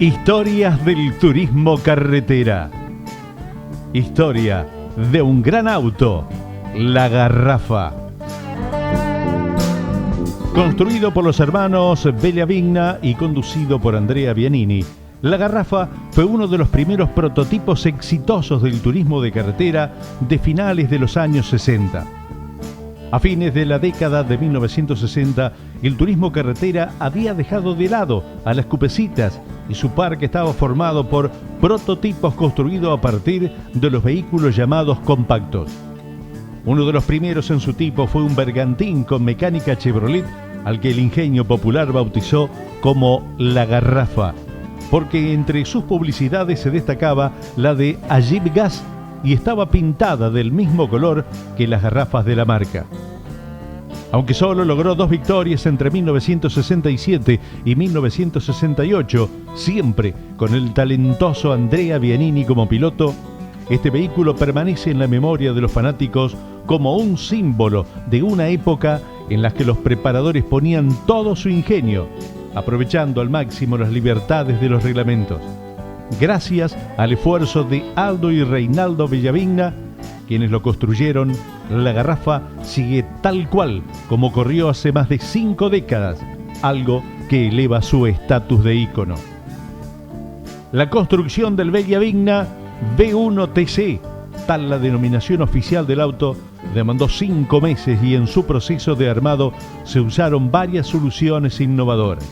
Historias del turismo carretera. Historia de un gran auto, la Garrafa. Construido por los hermanos Bellavigna y conducido por Andrea Bianini, la Garrafa fue uno de los primeros prototipos exitosos del turismo de carretera de finales de los años 60. A fines de la década de 1960, el turismo carretera había dejado de lado a las cupecitas y su parque estaba formado por prototipos construidos a partir de los vehículos llamados compactos. Uno de los primeros en su tipo fue un bergantín con mecánica Chevrolet, al que el ingenio popular bautizó como la Garrafa, porque entre sus publicidades se destacaba la de Agip Gas y estaba pintada del mismo color que las garrafas de la marca. Aunque solo logró 2 victorias entre 1967 y 1968, siempre con el talentoso Andrea Bianini como piloto, este vehículo permanece en la memoria de los fanáticos como un símbolo de una época en la que los preparadores ponían todo su ingenio, aprovechando al máximo las libertades de los reglamentos. Gracias al esfuerzo de Aldo y Reinaldo Bellavigna, quienes lo construyeron, la Garrafa sigue tal cual como corrió hace más de 5 décadas, algo que eleva su estatus de ícono. La construcción del Bellavigna B1TC, tal la denominación oficial del auto, demandó 5 meses y en su proceso de armado se usaron varias soluciones innovadoras.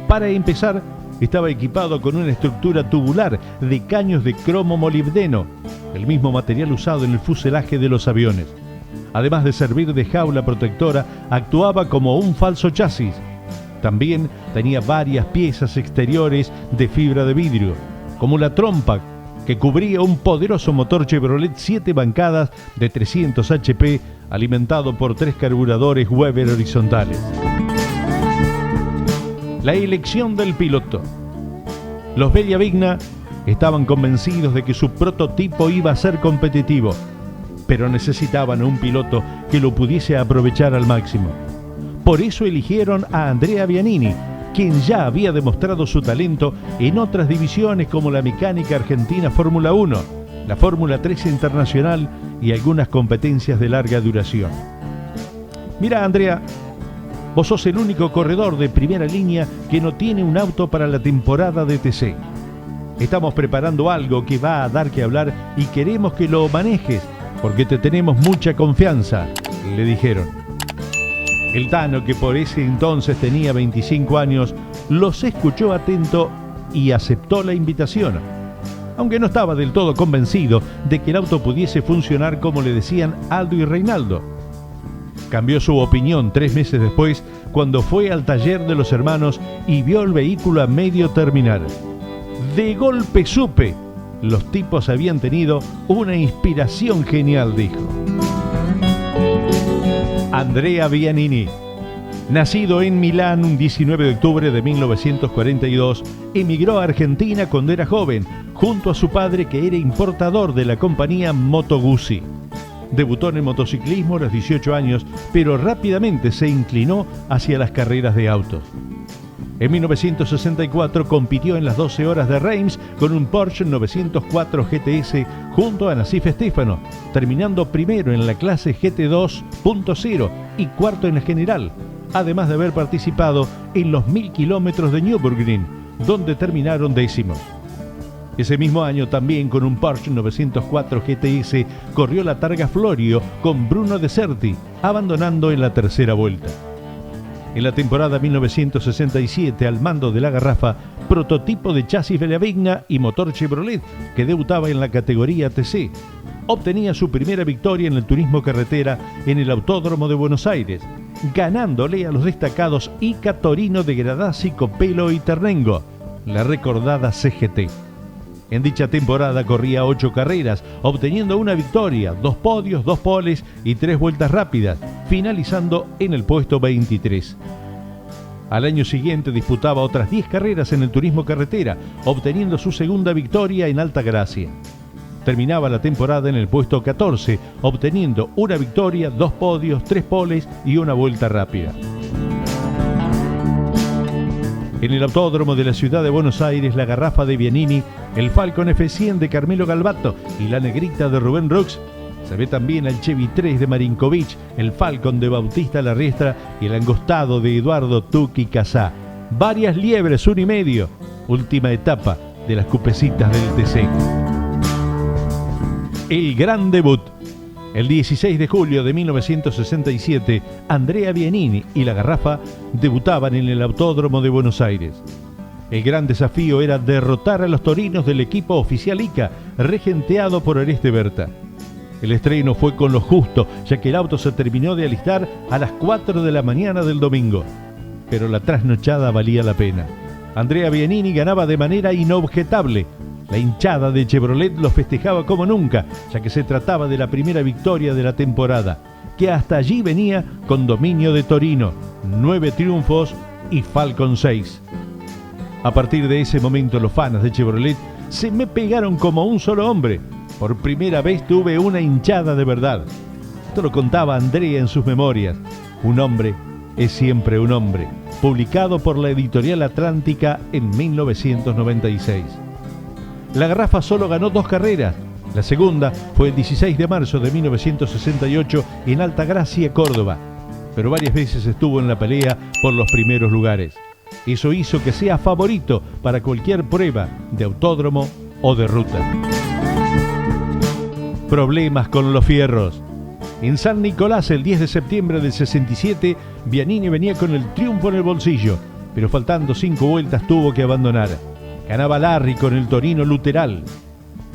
Para empezar, estaba equipado con una estructura tubular de caños de cromo molibdeno, el mismo material usado en el fuselaje de los aviones. Además de servir de jaula protectora, actuaba como un falso chasis. También tenía varias piezas exteriores de fibra de vidrio, como la trompa, que cubría un poderoso motor Chevrolet 7 bancadas de 300 HP, alimentado por 3 carburadores Weber horizontales. La elección del piloto. Los Bellavigna estaban convencidos de que su prototipo iba a ser competitivo, pero necesitaban a un piloto que lo pudiese aprovechar al máximo. Por eso eligieron a Andrea Bianini, quien ya había demostrado su talento en otras divisiones como la mecánica argentina Fórmula 1, la Fórmula 3 internacional y algunas competencias de larga duración. Mira, Andrea, vos sos el único corredor de primera línea que no tiene un auto para la temporada de TC. Estamos preparando algo que va a dar que hablar y queremos que lo manejes porque te tenemos mucha confianza, le dijeron. El Tano, que por ese entonces tenía 25 años, los escuchó atento y aceptó la invitación, aunque no estaba del todo convencido de que el auto pudiese funcionar como le decían Aldo y Reinaldo. Cambió su opinión 3 meses después, cuando fue al taller de los hermanos y vio el vehículo a medio terminar. De golpe supe, los tipos habían tenido una inspiración genial, dijo. Andrea Bianini, nacido en Milán un 19 de octubre de 1942, emigró a Argentina cuando era joven, junto a su padre, que era importador de la compañía Moto Guzzi. Debutó en el motociclismo a los 18 años, pero rápidamente se inclinó hacia las carreras de autos. En 1964 compitió en las 12 horas de Reims con un Porsche 904 GTS junto a Nassif Stefano, terminando primero en la clase GT2.0 y cuarto en la general, además de haber participado en los 1000 kilómetros de Nürburgring, donde terminaron décimos. Ese mismo año también con un Porsche 904 GTS corrió la Targa Florio con Bruno Deserti, abandonando en la tercera vuelta. En la temporada 1967, al mando de la Garrafa, prototipo de chasis Bellavigna y motor Chevrolet, que debutaba en la categoría TC, obtenía su primera victoria en el turismo carretera en el Autódromo de Buenos Aires, ganándole a los destacados Ica Torino de Gradasi, Copelo y Ternengo, la recordada CGT. En dicha temporada corría 8 carreras, obteniendo una victoria, 2 podios, 2 poles y 3 vueltas rápidas, finalizando en el puesto 23. Al año siguiente disputaba otras 10 carreras en el turismo carretera, obteniendo su segunda victoria en Altagracia. Terminaba la temporada en el puesto 14, obteniendo una victoria, 2 podios, 3 poles y una vuelta rápida. En el autódromo de la ciudad de Buenos Aires, la Garrafa de Bianini, el Falcon F100 de Carmelo Galbato y la Negrita de Rubén Rux. Se ve también al Chevy 3 de Marinkovic, el Falcon de Bautista Larriestra y el Angostado de Eduardo Tuqui Casá. Varias liebres, 1,5. Última etapa de las cupecitas del TC. El gran debut. El 16 de julio de 1967, Andrea Bianini y la Garrafa debutaban en el Autódromo de Buenos Aires. El gran desafío era derrotar a los torinos del equipo oficial ICA, regenteado por Oreste Berta. El estreno fue con lo justo, ya que el auto se terminó de alistar a las 4 de la mañana del domingo. Pero la trasnochada valía la pena. Andrea Bianini ganaba de manera inobjetable. La hinchada de Chevrolet lo festejaba como nunca, ya que se trataba de la primera victoria de la temporada, que hasta allí venía con dominio de Torino, 9 triunfos y Falcon 6. A partir de ese momento los fans de Chevrolet se me pegaron como un solo hombre. Por primera vez tuve una hinchada de verdad. Esto lo contaba Andrea en sus memorias. Un hombre es siempre un hombre, publicado por la editorial Atlántica en 1996. La Garrafa solo ganó 2 carreras. La segunda fue el 16 de marzo de 1968 en Altagracia, Córdoba, pero varias veces estuvo en la pelea por los primeros lugares. Eso hizo que sea favorito para cualquier prueba de autódromo o de ruta. Problemas con los fierros. En San Nicolás, el 10 de septiembre del 67, Bianini venía con el triunfo en el bolsillo, pero faltando 5 vueltas tuvo que abandonar. Ganaba Larry con el Torino Luteral.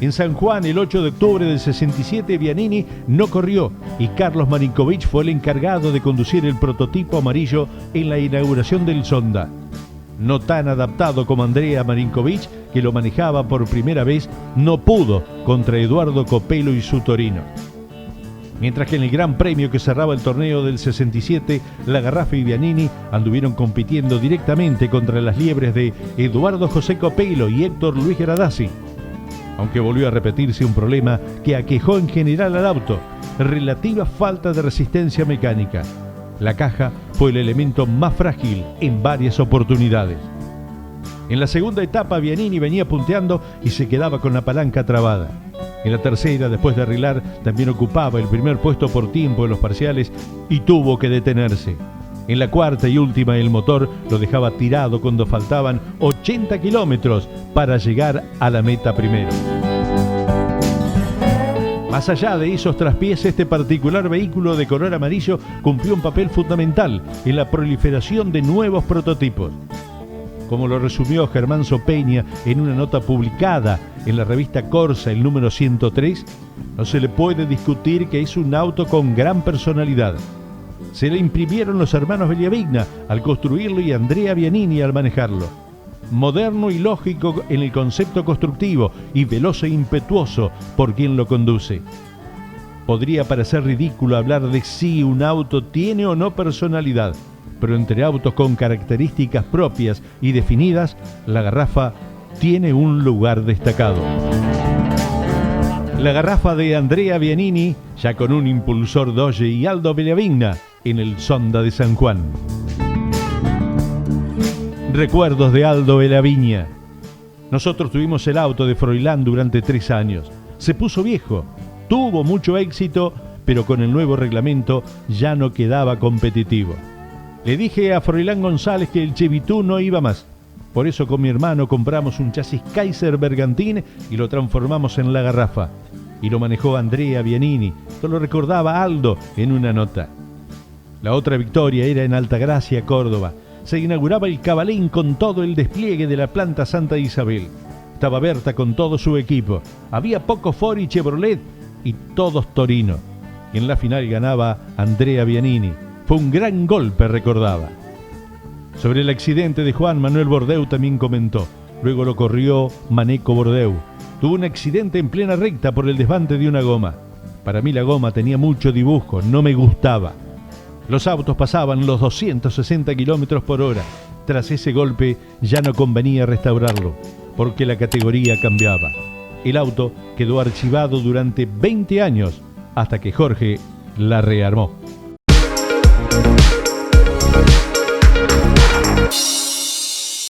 En San Juan, el 8 de octubre del 67, Bianini no corrió y Carlos Marinkovic fue el encargado de conducir el prototipo amarillo en la inauguración del Sonda. No tan adaptado como Andrea Marinkovic, que lo manejaba por primera vez, no pudo contra Eduardo Copello y su Torino. Mientras que en el Gran Premio que cerraba el torneo del 67, la Garrafa y Bianini anduvieron compitiendo directamente contra las liebres de Eduardo José Copello y Héctor Luis Gradasi. Aunque volvió a repetirse un problema que aquejó en general al auto, relativa falta de resistencia mecánica. La caja fue el elemento más frágil en varias oportunidades. En la segunda etapa, Bianini venía punteando y se quedaba con la palanca trabada. En la tercera, después de arreglar, también ocupaba el primer puesto por tiempo en los parciales y tuvo que detenerse. En la cuarta y última, el motor lo dejaba tirado cuando faltaban 80 kilómetros para llegar a la meta primero. Más allá de esos traspiés, este particular vehículo de color amarillo cumplió un papel fundamental en la proliferación de nuevos prototipos. Como lo resumió Germán Sopeña en una nota publicada en la revista Corsa, el número 103, no se le puede discutir que es un auto con gran personalidad. Se le imprimieron los hermanos Bellavigna al construirlo y Andrea Bianini al manejarlo. Moderno y lógico en el concepto constructivo y veloz e impetuoso por quien lo conduce. Podría parecer ridículo hablar de si un auto tiene o no personalidad, pero entre autos con características propias y definidas, la Garrafa tiene un lugar destacado. La Garrafa de Andrea Bianini, ya con un impulsor Dodge y Aldo Bellavigna en el Sonda de San Juan. Recuerdos de Aldo Bellavigna. Nosotros tuvimos el auto de Froilán durante 3 años. Se puso viejo, tuvo mucho éxito, pero con el nuevo reglamento ya no quedaba competitivo. Le dije a Froilán González que el Chevitú no iba más. Por eso con mi hermano compramos un chasis Kaiser Bergantín y lo transformamos en la Garrafa. Y lo manejó Andrea Bianini, esto lo recordaba Aldo en una nota. La otra victoria era en Altagracia, Córdoba. Se inauguraba el Cabalín con todo el despliegue de la planta Santa Isabel. Estaba Berta con todo su equipo. Había poco Ford y Chevrolet y todos Torino. Y en la final ganaba Andrea Bianini. Fue un gran golpe, recordaba. Sobre el accidente de Juan Manuel Bordeu también comentó. Luego lo corrió Maneco Bordeu. Tuvo un accidente en plena recta por el desbande de una goma. Para mí la goma tenía mucho dibujo, no me gustaba. Los autos pasaban los 260 kilómetros por hora. Tras ese golpe ya no convenía restaurarlo, porque la categoría cambiaba. El auto quedó archivado durante 20 años hasta que Jorge la rearmó.